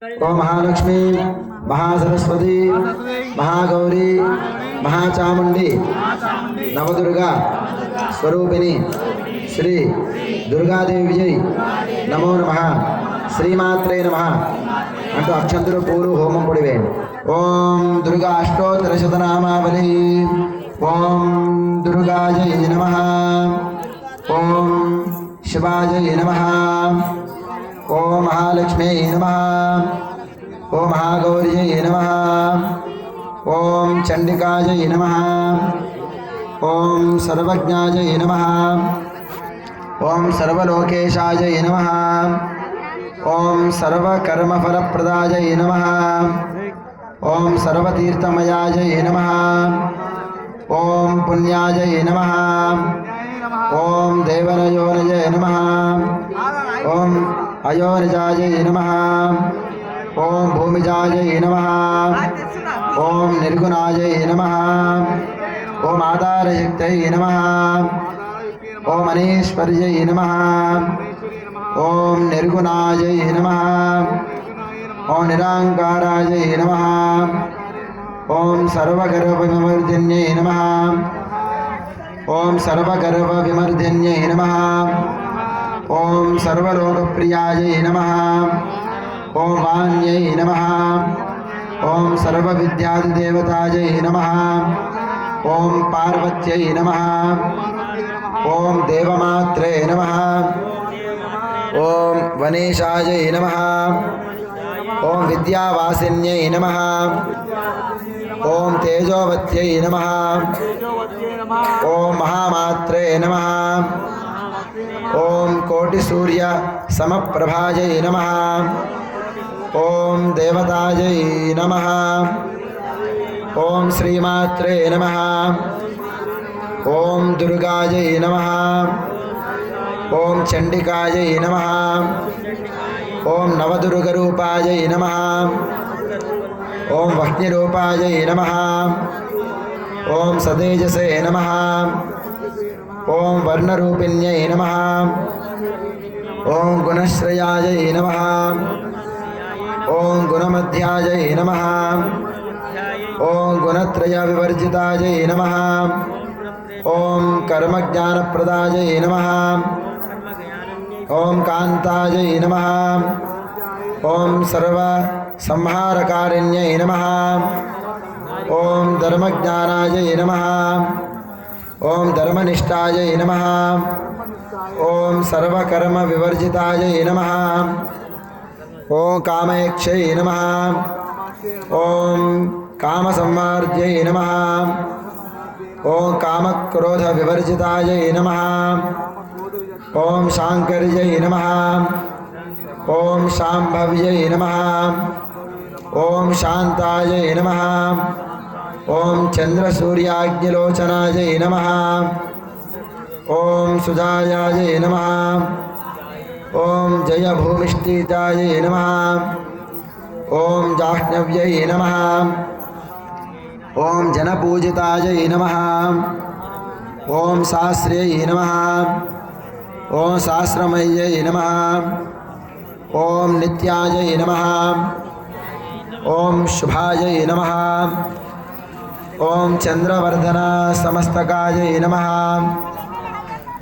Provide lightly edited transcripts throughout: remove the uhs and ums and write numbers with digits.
ఓ మహాలక్ష్మి, మహాసరస్వతి, మహాగౌరీ, మహాచాముండి, నవదుర్గా స్వరూపిణి శ్రీ దుర్గాదేవి నమో నమః, శ్రీమాత్రే నమః అంటూ అక్షంతులు పూలు హోమం పొడివేయండి. ఓం దుర్గా అష్టోత్తర శతనామావళి. ఓం దుర్గాజై నమః, ఓం శివాజై నమః, ఓం మహాలక్ష్మీ నమః, ఓం మహాగౌర్యై నమః, ఓం చండికాజై నమః, ఓం సర్వజ్ఞాజై నమః, ఓం సర్వలోకేశాజై నమః, ఓం సర్వకర్మఫలప్రదాజై నమః, ఓం సర్వతీర్థమయాజై నమః, ఓం పుణ్యాజై నమః, ఓం దేవనయోనజై నమః, ఓం అయోనిజాజై నమః, ఓం భూమిజాజై నమః, ఓం నిర్గుణాజై నమః, ఓం ఆధారశక్తై నమః, ఓం అనీశ్వర్యై నమః, ఓం నిర్గుణాజై నమః, ఓం నిరాంకారాజై నమః, ఓం సర్వగర్భవిమర్దిన్యై నమః, ఓం సర్వగర్భవిమర్దిన్యై నమః, ఓం సర్వలోకప్రియాయై నమః, ఓం వాణ్యై నమః, ఓం సర్వవిద్యాదిదేవతాయై నమః, ఓం పార్వత్యై నమః, ఓం దేవమాత్రే నమః, ఓం వనేశాయై నమః, ఓం విద్యావాసిన్యై నమః, ఓం తేజోవత్యై నమః, ఓం మహామాత్రే నమః, ఓం కోటి సూర్య సమప్రభాయై నమః, ఓం దేవతాయై నమః, ఓం శ్రీమాత్రే నమః, ఓం దుర్గాయై నమః, ఓం చండికాయై నమః, ఓం నవదుర్గరూపాయై నమః, ఓం వహ్నిరూపాయై నమః, ఓం సతేజసే నమః, ఓం వర్ణరూపిణ్యై నమః, ఓం గుణశ్రయాయై నమః, ఓం గుణమధ్యాయై నమః, ఓం గుణత్రయ వివర్జితాయై నమః, ఓం కర్మజ్ఞానప్రదాయై నమః, ఓం కాంతాయై నమః, ఓం సర్వ సంహారకారిణ్యై నమః, ఓం ధర్మజ్ఞానాయై నమః, ఓం ధర్మనిష్టాయై నమః, ఓం సర్వకర్మ వివర్జితాయై నమః, ఓం కామేక్షై నమః, ఓం కామసంవర్ధ్యై నమః, ఓం కామక్రోధ వివర్జితాయై నమః, ఓం శాంకర్యై నమః, ఓం శాంభవ్యై నమః, ఓం శాంతాయై నమః, ఓం చంద్రసూర్యాగ్నిలోచనాయై నమః, ఓం సుజాయాయై నమః, ఓం జయభూమిష్ఠితాయై నమః, ఓం జాహ్నవ్యై నమః, ఓం జనపూజితాయై నమః, ఓం శాస్త్ర్యై నమః, ఓం శాస్త్రమయ్యై నమః, ఓం నిత్యాయై నమః, ఓం శుభాయై నమః, ఓం చంద్రవర్ధన సమస్తకాయై నమః,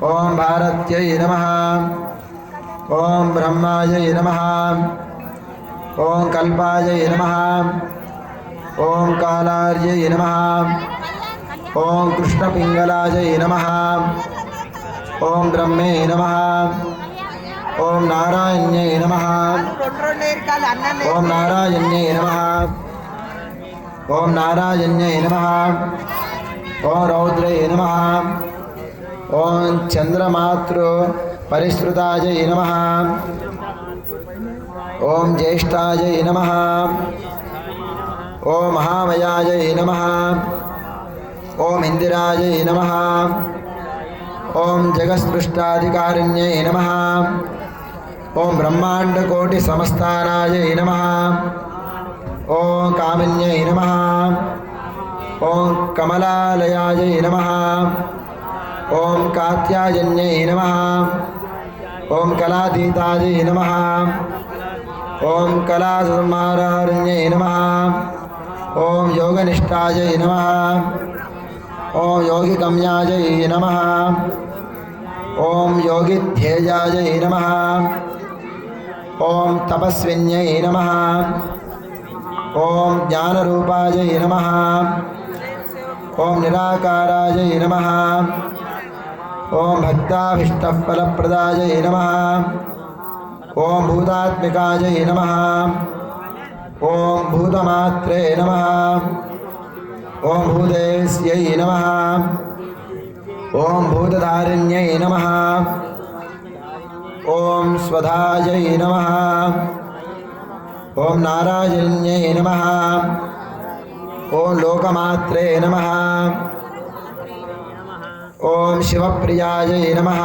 ఓం భారత్యై నమః, ఓం బ్రహ్మాయై నమః, ఓం కల్పాయై నమః, ఓం కాలార్యై నమః, ఓం కృష్ణపింగళాయై నమః, ఓం బ్రహ్మే నమః, ఓం నారాయణ్యై నమః, ఓం నారాయణ్యై నమః, ఓం నారాయణ్యై నమః, ఓం రౌద్రై నమః, ఓం చంద్రమాతృ పరిశ్రుతాయై నమః, ఓం జ్యేష్ఠాయై నమః, ఓం మహామయాయై నమః, ఓం ఇందిరాయై నమః, ఓం జగత్సృష్టాధికారిణ్యై నమః, ఓం బ్రహ్మాండకోటి సమస్తానాయై నమః, ఓం కామిన్యై నమః, ఓం కమలాలయాయై నమః, ఓం కాత్యాయన్యై నమః, ఓం కళాతీతాయై నమః, ॐ कलासंहारारण्यै नमः। ॐ योगनिष्ठायै नमः। ॐ योगिगम्यायै नमः। ॐ योगिध्येयायै नमः। ॐ तपस्विन्यै नमः। ॐ ज्ञानरूपायै नमः। ॐ निराकारायै नमः। ॐ भक्ताभीष्टफलप्रदायै नमः। ॐ भूतात्मिकायै नमः। ॐ भूतमात्रे नमः। ॐ भूतेस्यै नमः। ॐ भूतधारिण्यै नमः। ॐ स्वधायै नमः। ॐ नारायण्यै नमः। ॐ लोकमात्रे नमः। ॐ शिवप्रियायै नमः।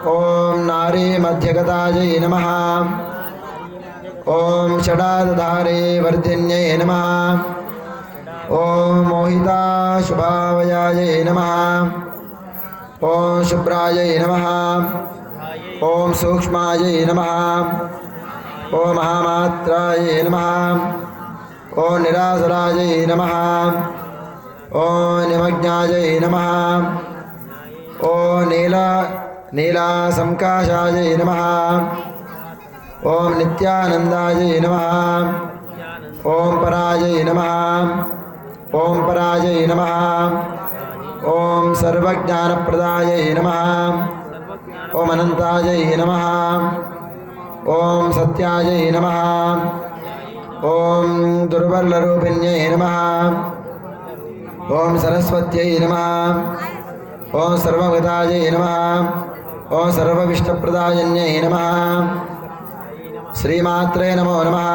ॐ नारीमध्यगतायै नमः। ॐ षडाधारे वर्धिन्यै नमः। ॐ मोहिताशुभावयायै नमः। ॐ शुभ्रायै नमः। ॐ सूक्ष्मायै नमः। ॐ महामात्रायै नमः। ॐ निरासरायै नमः। ॐ निमग्नायै नमः। ॐ नीलासंकाशायै नमः। ॐ नित्यानन्दायै नमः। ॐ परायै नमः। ॐ परायै नमः। ॐ सर्वज्ञानप्रदायै नमः। ॐ अनन्तायै नमः। ॐ सत्यायै नमः। ॐ दुर्बलरूपिण्यै नमः। ॐ सरस्वत्यै नमः। ॐ सर्वगतायै नमः। ॐ सर्वविष्टप्रदायन्यै नमः। श्रीमात्रे नमो नमः।